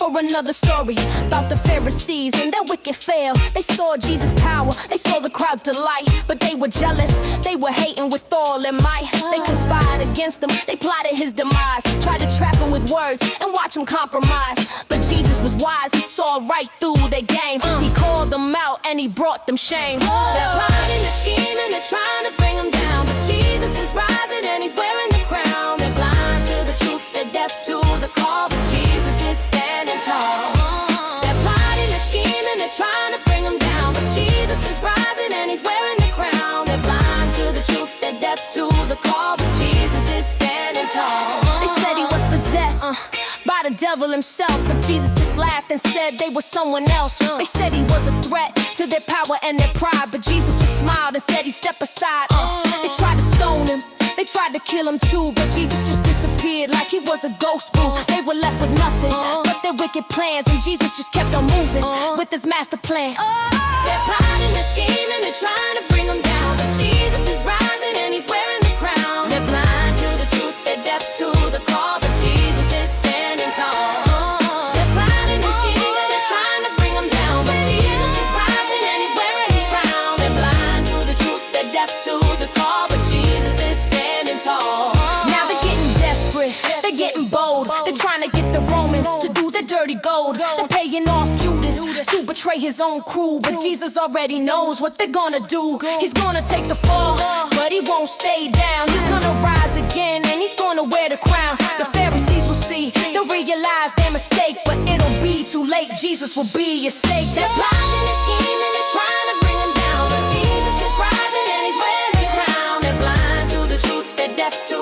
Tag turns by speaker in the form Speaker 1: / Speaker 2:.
Speaker 1: for another story about the Pharisees and their wicked fail. They saw Jesus' power, they saw the crowd's delight, but they were jealous, they were hating with all their might. They conspired against him, they plotted his demise, tried to trap him with words and watch him compromise. But Jesus was wise, he saw right through their game. He called them out and he brought them shame. They're plotting, they're scheming, they're trying to bring him down, but Jesus is rising and he's wearing the crown. They're blind to the truth, they're deaf to the call, but Jesus is standing tall. They're plotting, they're scheming, they're trying to bring him down, but Jesus is rising and he's wearing the crown. They're blind to the truth, they're deaf to the call, but Jesus is standing tall. They said he was possessed by the devil himself, but Jesus just laughed and said they were someone else. They said he was a threat to their power and their pride, but Jesus just smiled and said he'd step aside. They tried to stone him, they tried to kill him too, but Jesus just disappeared like he was a ghost. They were left with nothing but their wicked plans, and Jesus just kept on moving with his master plan. They're plotting, they're scheming, they're trying to bring him down, but Jesus is rising and he's wearing the crown. They're blind to the truth, they're deaf to the call, but Jesus is standing tall. They're plotting, they're scheming, they're trying to bring him down, but Jesus is rising and he's wearing the crown. They're blind to the truth, they're deaf to the call, but Jesus is standing tall. Now they're getting desperate, they're getting bold, they're trying to get the Romans to do their dirty gold. They're paying off Judas to betray his own crew, but Jesus already knows what they're gonna do. He's gonna take the fall, but he won't stay down. He's gonna rise again and he's gonna wear the crown. The Pharisees will see, they'll realize their mistake, but it'll be too late. Jesus will be your stake. They're plotting and scheming, they're trying to bring him down, but Jesus is rising and he's wearing the crown. They're blind to the truth, they're deaf to